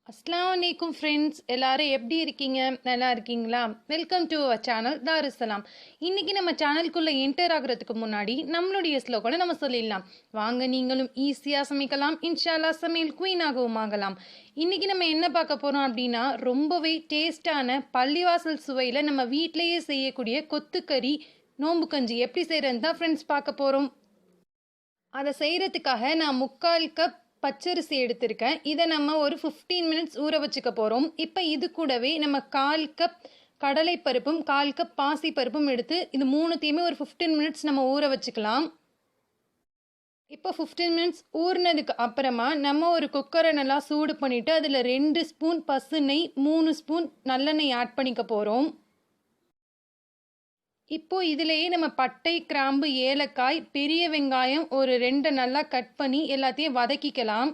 அஸ்ஸலாமு அலைக்கும் ஃப்ரெண்ட்ஸ், எல்லாரும் எப்படி இருக்கீங்க? நல்லா இருக்கீங்களா? Welcome to our channel Darussalam. இன்னைக்கு நம்ம சேனலுக்குள்ள என்டர் ஆகுறதுக்கு முன்னாடி நம்மளுடைய ஸ்லோகனை நம்ம சொல்லிடலாம். வாங்க, நீங்களும் ஈஸியா சமைக்கலாம், இன்ஷா அல்லாஹ் சமையல் குயின் ஆகவும் ஆகலாம். இன்னைக்கு நம்ம என்ன பார்க்க போறோம் அப்படின்னா, ரொம்பவே டேஸ்டான பள்ளிவாசல் சுவையில நம்ம வீட்டிலேயே செய்யக்கூடிய கொத்துக்கறி நோம்பு கஞ்சி எப்படி செய்யறதுன்னு தான் ஃப்ரெண்ட்ஸ் பார்க்க போறோம். அதை செய்யறதுக்காக நான் 3/4 கப் பச்சரிசி எடுத்திருக்கேன். இதை நம்ம ஒரு 15 மினிட்ஸ் ஊற வச்சுக்க போகிறோம். இப்போ இது கூடவே நம்ம 1/4 கப் கடலை பருப்பும் 1/4 கப் பாசி பருப்பும் எடுத்து இது மூணுத்தையுமே ஒரு 15 மினிட்ஸ் நம்ம ஊற வச்சுக்கலாம். இப்போ 15 மினிட்ஸ் ஊறினதுக்கு அப்புறமா நம்ம ஒரு குக்கரை நல்லா சூடு பண்ணிவிட்டு அதில் 2 ஸ்பூன் பசு நெய், 3 ஸ்பூன் நல்லெண்ணெய் ஆட் பண்ணிக்க போகிறோம். இப்போ இதிலேயே நம்ம பட்டை, கிராம்பு, ஏலக்காய், பெரிய வெங்காயம் ஒரு 2 நல்லா கட் பண்ணி எல்லாத்தையும் வதக்கிக்கலாம்.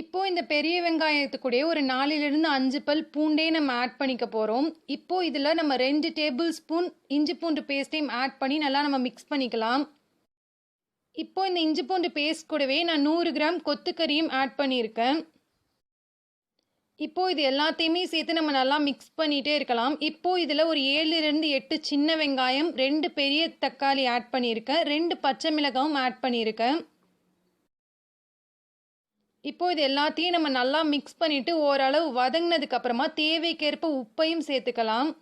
இப்போ இந்த பெரிய வெங்காயத்துக்கூடயே ஒரு 4லிருந்து 5 பல் பூண்டே நம்ம ஆட் பண்ணிக்க போகிறோம். இப்போ இதில் நம்ம 2 டேபிள் ஸ்பூன் இஞ்சி பூண்டு பேஸ்ட்டையும் ஆட் பண்ணி நல்லா நம்ம மிக்ஸ் பண்ணிக்கலாம். இப்போ இந்த இஞ்சி பூண்டு பேஸ்ட் கூடவே நான் 100 கிராம் கொத்துக்கறியும் ஆட் பண்ணியிருக்கேன். இப்போ இது எல்லாத்தையுமே சேர்த்து நம்ம நல்லா மிக்ஸ் பண்ணிகிட்டே இருக்கலாம். இப்போ இதில் ஒரு 7லிருந்து 8 சின்ன வெங்காயம், 2 பெரிய தக்காளி ஆட் பண்ணியிருக்கேன், 2 பச்சை மிளகாயும் ஆட் பண்ணியிருக்கேன். இப்போ இது எல்லாத்தையும் நம்ம நல்லா மிக்ஸ் பண்ணிவிட்டு ஓரளவு வதங்கினதுக்கு அப்புறமா தேவைக்கேற்ப உப்பையும் சேர்த்துக்கலாம்.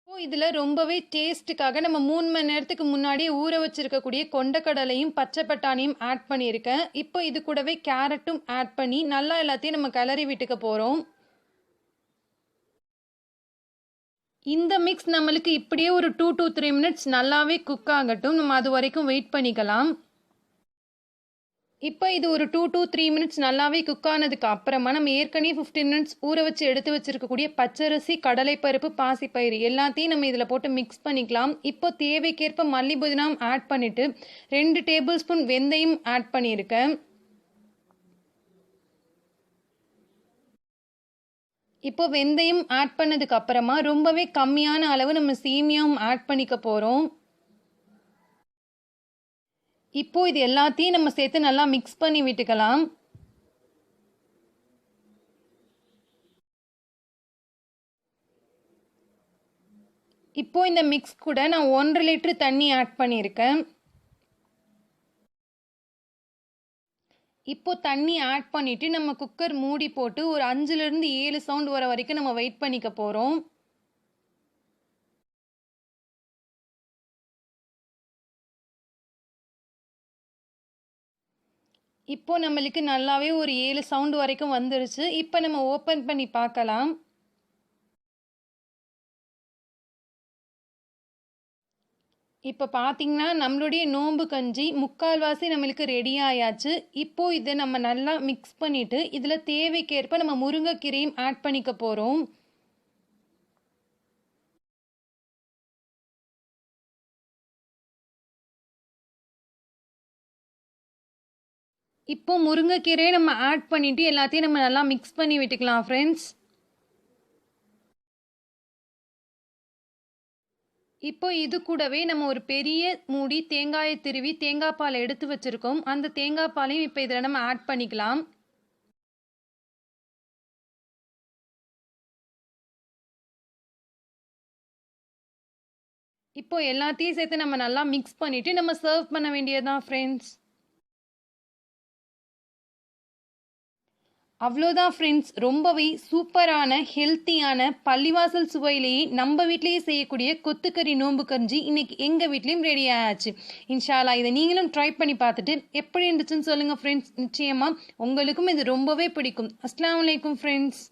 இப்போ இதில் ரொம்பவே டேஸ்ட்டுக்காக நம்ம 3 மணி நேரத்துக்கு முன்னாடியே ஊற வச்சிருக்கக்கூடிய கொண்டக்கடலையும் பச்சை பட்டாணியும் ஆட் பண்ணியிருக்கேன். இப்போ இது கூடவே கேரட்டும் ஆட் பண்ணி நல்லா எல்லாத்தையும் நம்ம கிளறி விட்டுக்க போகிறோம். இந்த மிக்ஸ் நம்மளுக்கு இப்படியே ஒரு 2 to 3 மினிட்ஸ் நல்லாவே குக் ஆகட்டும். நம்ம அது வரைக்கும் வெயிட் பண்ணிக்கலாம். இப்போ இது ஒரு 2 to 3 மினிட்ஸ் நல்லாவே குக் ஆனதுக்கு அப்புறமா நம்ம ஏற்கனவே 15 மினிட்ஸ் ஊற வச்சு எடுத்து வச்சிருக்கக்கூடிய பச்சரிசி, கடலைப்பருப்பு, பாசிப்பயிறு எல்லாத்தையும் நம்ம இதில் போட்டு மிக்ஸ் பண்ணிக்கலாம். இப்போ தேவைக்கேற்ப மல்லி புதினாவும் ஆட் பண்ணிவிட்டு 2 டேபிள் ஸ்பூன் வெந்தயம் ஆட் பண்ணியிருக்கேன். இப்போ வெந்தயம் ஆட் பண்ணதுக்கு அப்புறமா ரொம்பவே கம்மியான அளவு நம்ம சேமியாவும் ஆட் பண்ணிக்க போகிறோம். இப்போ இது எல்லாத்தையும் நம்ம சேர்த்து நல்லா மிக்ஸ் பண்ணி விட்டுக்கலாம். இப்போ இந்த மிக்ஸ் கூட நான் 1.5 லிட்டர் தண்ணி ஆட் பண்ணியிருக்கேன். இப்போ தண்ணி ஆட் பண்ணிட்டு நம்ம குக்கர் மூடி போட்டு ஒரு 5லிருந்து 7 சவுண்ட் வர வரைக்கும் நம்ம வெயிட் பண்ணிக்க போகிறோம். இப்போ நம்மளுக்கு நல்லாவே ஒரு 7 சவுண்ட் வரைக்கும் வந்துருச்சு. இப்போ நம்ம ஓப்பன் பண்ணி பார்க்கலாம். இப்போ பார்த்தீங்கன்னா நம்மளுடைய நோம்பு கஞ்சி 3/4 நம்மளுக்கு ரெடி ஆயாச்சு. இப்போ இதை நம்ம நல்லா மிக்ஸ் பண்ணிவிட்டு இதில் தேவைக்கேற்ப நம்ம முருங்கைக்கீரையும் ஆட் பண்ணிக்க போகிறோம். இப்போ முருங்கைக்கீரையை நம்ம ஆட் பண்ணிவிட்டு எல்லாத்தையும் நம்ம நல்லா மிக்ஸ் பண்ணி விட்டுக்கலாம் ஃப்ரெண்ட்ஸ். இப்போ இது கூடவே நம்ம ஒரு பெரிய மூடி தேங்காயை திருவி தேங்காய் பால் எடுத்து வச்சுருக்கோம். அந்த தேங்காய் பாலையும் இப்போ இதில் நம்ம ஆட் பண்ணிக்கலாம். இப்போ எல்லாத்தையும் சேர்த்து நம்ம நல்லா மிக்ஸ் பண்ணிவிட்டு நம்ம சர்வ் பண்ண வேண்டியதுதான் ஃப்ரெண்ட்ஸ். அவ்வளோதான் ஃப்ரெண்ட்ஸ், ரொம்பவே சூப்பரான ஹெல்த்தியான பள்ளிவாசல் சுவையிலேயே நம்ம வீட்டிலேயே செய்யக்கூடிய கொத்துக்கறி நோம்பு கஞ்சி இன்னைக்கு எங்கள் வீட்லேயும் ரெடி ஆயாச்சு. இன்ஷா அல்லாஹ் இதை நீங்களும் ட்ரை பண்ணி பார்த்துட்டு எப்படி இருந்துச்சுன்னு சொல்லுங்கள் ஃப்ரெண்ட்ஸ். நிச்சயமாக உங்களுக்கும் இது ரொம்பவே பிடிக்கும். அஸ்ஸலாமு அலைக்கும் ஃப்ரெண்ட்ஸ்.